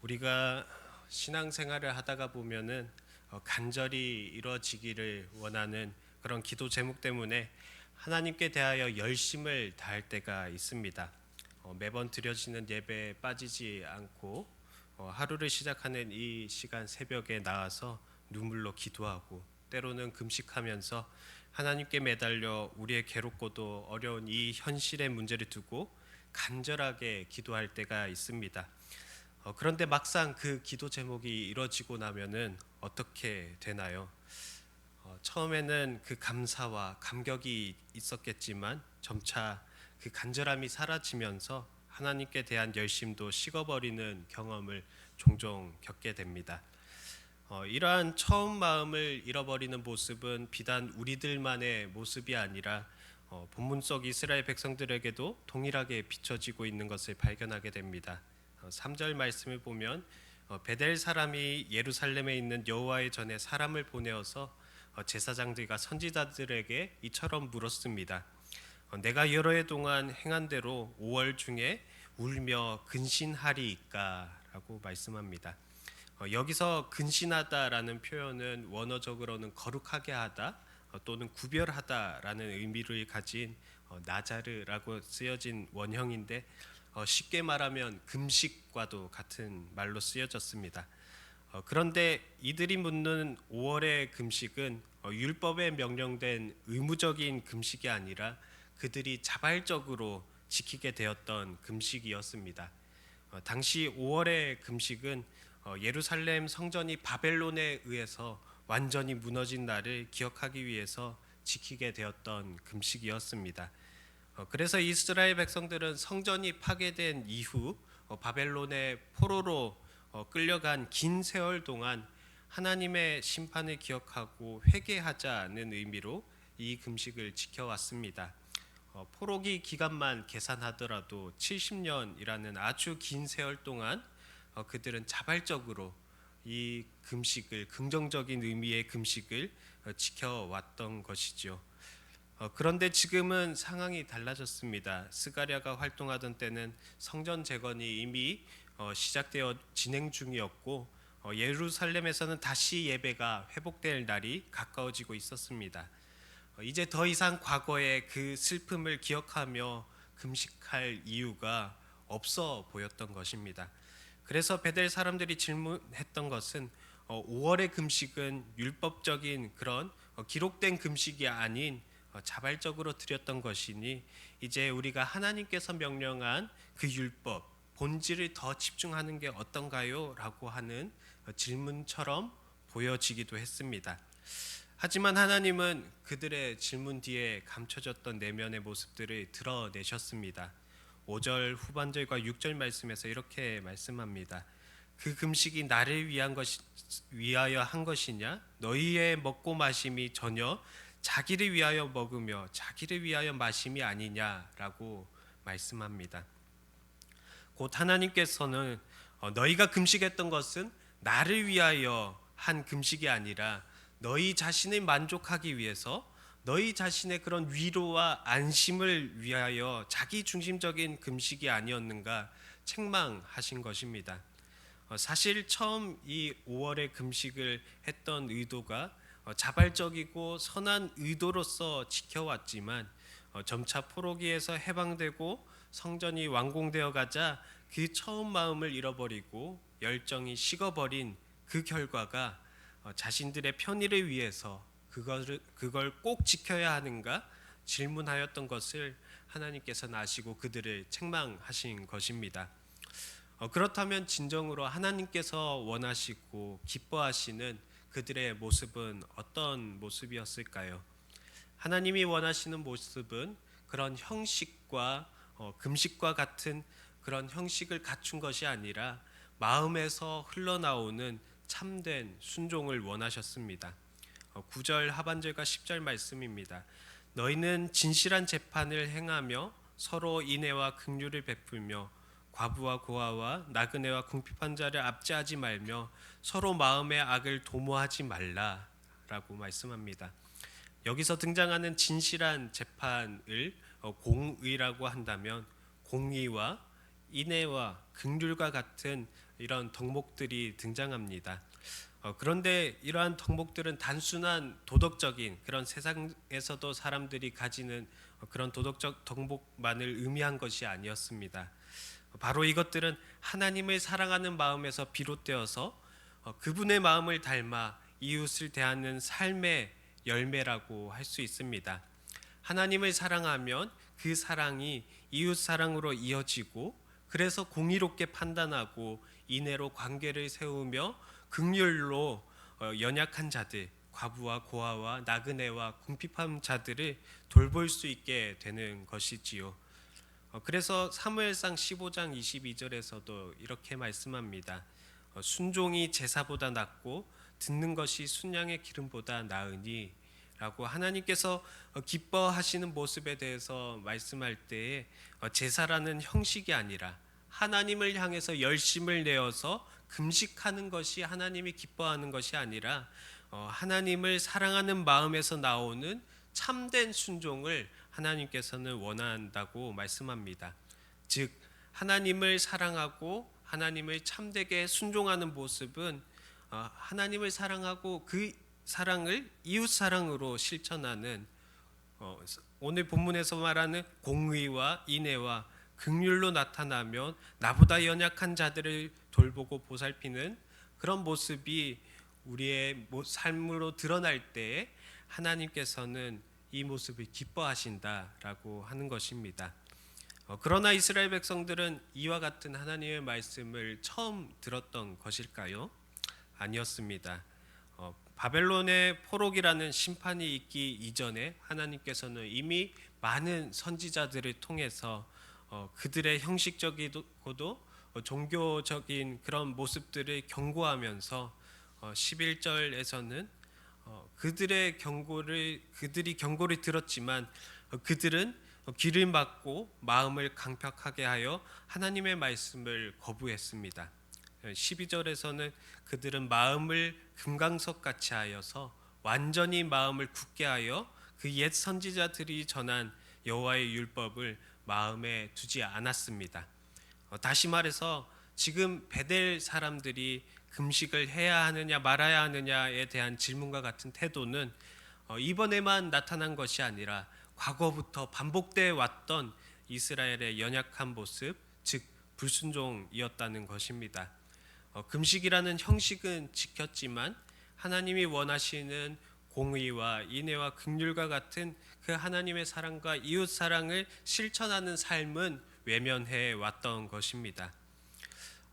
우리가 신앙생활을 하다가 보면은 간절히 이루어지기를 원하는 그런 기도 제목 때문에 하나님께 대하여 열심을 다할 때가 있습니다. 매번 드려지는 예배에 빠지지 않고 하루를 시작하는 이 시간 새벽에 나와서 눈물로 기도하고 때로는 금식하면서 하나님께 매달려 우리의 괴롭고도 어려운 이 현실의 문제를 두고 간절하게 기도할 때가 있습니다. 그런데 막상 그 기도 제목이 이루어지고 나면은 어떻게 되나요? 처음에는 그 감사와 감격이 있었겠지만 점차 그 간절함이 사라지면서 하나님께 대한 열심도 식어버리는 경험을 종종 겪게 됩니다. 이러한 처음 마음을 잃어버리는 모습은 비단 우리들만의 모습이 아니라 본문 속 이스라엘 백성들에게도 동일하게 비춰지고 있는 것을 발견하게 됩니다. 3절 말씀을 보면 베델 사람이 예루살렘에 있는 여호와의 전에 사람을 보내어서 제사장들과 선지자들에게 이처럼 물었습니다. 내가 여러 해 동안 행한 대로 5월 중에 울며 근신하리이까? 라고 말씀합니다. 여기서 근신하다라는 표현은 원어적으로는 거룩하게 하다 또는 구별하다라는 의미를 가진 나자르라고 쓰여진 원형인데 쉽게 말하면 금식과도 같은 말로 쓰여졌습니다. 그런데 이들이 묻는 5월의 금식은 율법에 명령된 의무적인 금식이 아니라 그들이 자발적으로 지키게 되었던 금식이었습니다. 당시 5월의 금식은 예루살렘 성전이 바벨론에 의해서 완전히 무너진 날을 기억하기 위해서 지키게 되었던 금식이었습니다. 그래서 이스라엘 백성들은 성전이 파괴된 이후 바벨론의 포로로 끌려간 긴 세월 동안 하나님의 심판을 기억하고 회개하자는 의미로 이 금식을 지켜왔습니다. 포로기 기간만 계산하더라도 70년이라는 아주 긴 세월 동안 그들은 자발적으로 이 금식을 긍정적인 의미의 금식을 지켜왔던 것이죠. 그런데 지금은 상황이 달라졌습니다. 스가랴가 활동하던 때는 성전 재건이 이미 시작되어 진행 중이었고 예루살렘에서는 다시 예배가 회복될 날이 가까워지고 있었습니다. 이제 더 이상 과거의 그 슬픔을 기억하며 금식할 이유가 없어 보였던 것입니다. 그래서 베델 사람들이 질문했던 것은 5월의 금식은 율법적인 그런 기록된 금식이 아닌 자발적으로 드렸던 것이니 이제 우리가 하나님께서 명령한 그 율법 본질을 더 집중하는 게 어떤가요? 라고 하는 질문처럼 보여지기도 했습니다. 하지만 하나님은 그들의 질문 뒤에 감춰졌던 내면의 모습들을 드러내셨습니다. 5절 후반절과 6절 말씀에서 이렇게 말씀합니다. 그 금식이 나를 위하여 한 것이냐? 너희의 먹고 마심이 전혀 자기를 위하여 먹으며 자기를 위하여 마심이 아니냐라고 말씀합니다. 곧 하나님께서는 너희가 금식했던 것은 나를 위하여 한 금식이 아니라 너희 자신을 만족하기 위해서 너희 자신의 그런 위로와 안심을 위하여 자기 중심적인 금식이 아니었는가 책망하신 것입니다. 사실 처음 이 5월의 금식을 했던 의도가 자발적이고 선한 의도로서 지켜왔지만 점차 포로기에서 해방되고 성전이 완공되어 가자 그 처음 마음을 잃어버리고 열정이 식어버린 그 결과가 자신들의 편의를 위해서 그걸 꼭 지켜야 하는가 질문하였던 것을 하나님께서는 아시고 그들을 책망하신 것입니다. 그렇다면 진정으로 하나님께서 원하시고 기뻐하시는 그들의 모습은 어떤 모습이었을까요? 하나님이 원하시는 모습은 그런 형식과 금식과 같은 그런 형식을 갖춘 것이 아니라 마음에서 흘러나오는 참된 순종을 원하셨습니다. 9절 하반절과 10절 말씀입니다. 너희는 진실한 재판을 행하며 서로 인애와 긍휼을 베풀며 과부와 고아와 나그네와 궁핍한 자를 압제하지 말며 서로 마음의 악을 도모하지 말라라고 말씀합니다. 여기서 등장하는 진실한 재판을 공의라고 한다면 공의와 인애와 긍휼과 같은 이런 덕목들이 등장합니다. 그런데 이러한 덕목들은 단순한 도덕적인 그런 세상에서도 사람들이 가지는 그런 도덕적 덕목만을 의미한 것이 아니었습니다. 바로 이것들은 하나님을 사랑하는 마음에서 비롯되어서 그분의 마음을 닮아 이웃을 대하는 삶의 열매라고 할 수 있습니다. 하나님을 사랑하면 그 사랑이 이웃 사랑으로 이어지고, 그래서 공의롭게 판단하고 인애로 관계를 세우며 긍휼로 연약한 자들, 과부와 고아와 나그네와 궁핍한 자들을 돌볼 수 있게 되는 것이지요. 그래서 사무엘상 15장 22절에서도 이렇게 말씀합니다. 순종이 제사보다 낫고 듣는 것이 순양의 기름보다 나으니 라고 하나님께서 기뻐하시는 모습에 대해서 말씀할 때에 제사라는 형식이 아니라 하나님을 향해서 열심을 내어서 금식하는 것이 하나님이 기뻐하는 것이 아니라 하나님을 사랑하는 마음에서 나오는 참된 순종을 하나님께서는 원한다고 말씀합니다. 즉 하나님을 사랑하고 하나님을 참되게 순종하는 모습은 하나님을 사랑하고 그 사랑을 이웃 사랑으로 실천하는, 오늘 본문에서 말하는 공의와 인애와 긍휼로 나타나면 나보다 연약한 자들을 돌보고 보살피는 그런 모습이 우리의 삶으로 드러날 때에 하나님께서는 이 모습을 기뻐하신다라고 하는 것입니다. 그러나 이스라엘 백성들은 이와 같은 하나님의 말씀을 처음 들었던 것일까요? 아니었습니다. 바벨론의 포록이라는 심판이 있기 이전에 하나님께서는 이미 많은 선지자들을 통해서 그들의 형식적이고도 종교적인 그런 모습들을 경고하면서 11절에서는 그들이 경고를 들었지만 그들은 귀를 막고 마음을 강팍하게 하여 하나님의 말씀을 거부했습니다. 12절에서는 그들은 마음을 금강석 같이 하여서 완전히 마음을 굳게 하여 그 옛 선지자들이 전한 여호와의 율법을 마음에 두지 않았습니다. 다시 말해서 지금 베델 사람들이 금식을 해야 하느냐 말아야 하느냐에 대한 질문과 같은 태도는 이번에만 나타난 것이 아니라 과거부터 반복되어 왔던 이스라엘의 연약한 모습, 즉 불순종이었다는 것입니다. 금식이라는 형식은 지켰지만 하나님이 원하시는 공의와 인애와 긍휼과 같은 그 하나님의 사랑과 이웃 사랑을 실천하는 삶은 외면해 왔던 것입니다.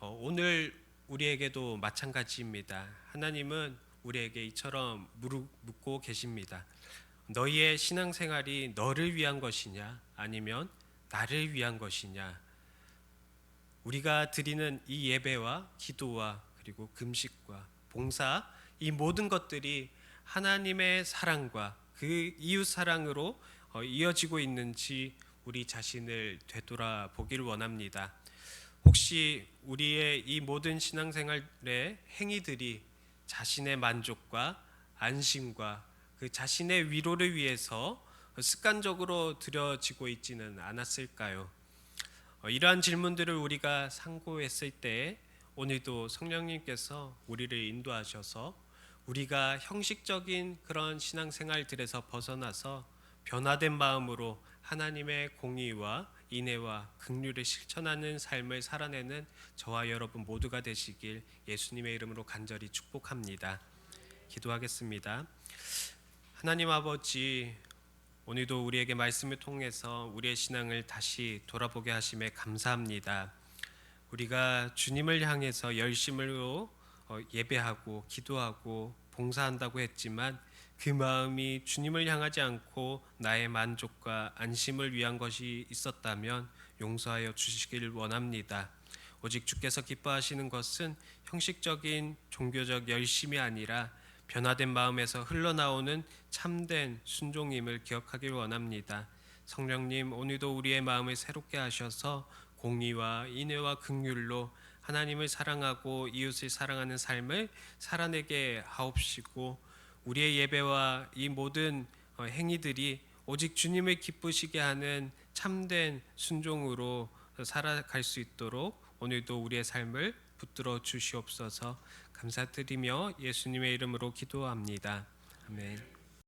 오늘 우리에게도 마찬가지입니다. 하나님은 우리에게 이처럼 묻고 계십니다. 너희의 신앙생활이 너를 위한 것이냐 아니면 나를 위한 것이냐. 우리가 드리는 이 예배와 기도와 그리고 금식과 봉사, 이 모든 것들이 하나님의 사랑과 그 이웃 사랑으로 이어지고 있는지 우리 자신을 되돌아보기를 원합니다. 혹시 우리의 이 모든 신앙생활의 행위들이 자신의 만족과 안심과 그 자신의 위로를 위해서 습관적으로 드려지고 있지는 않았을까요? 이러한 질문들을 우리가 상고했을 때 오늘도 성령님께서 우리를 인도하셔서 우리가 형식적인 그런 신앙생활들에서 벗어나서 변화된 마음으로 하나님의 공의와 인애와 긍휼을 실천하는 삶을 살아내는 저와 여러분 모두가 되시길 예수님의 이름으로 간절히 축복합니다. 기도하겠습니다. 하나님 아버지, 오늘도 우리에게 말씀을 통해서 우리의 신앙을 다시 돌아보게 하심에 감사합니다. 우리가 주님을 향해서 열심으로 예배하고 기도하고 봉사한다고 했지만 그 마음이 주님을 향하지 않고 나의 만족과 안심을 위한 것이 있었다면 용서하여 주시길 원합니다. 오직 주께서 기뻐하시는 것은 형식적인 종교적 열심이 아니라 변화된 마음에서 흘러나오는 참된 순종임을 기억하길 원합니다. 성령님, 오늘도 우리의 마음을 새롭게 하셔서 공의와 인애와 긍휼로 하나님을 사랑하고 이웃을 사랑하는 삶을 살아내게 하옵시고, 우리의 예배와 이 모든 행위들이 오직 주님을 기쁘시게 하는 참된 순종으로 살아갈 수 있도록 오늘도 우리의 삶을 붙들어 주시옵소서. 감사드리며 예수님의 이름으로 기도합니다. 아멘.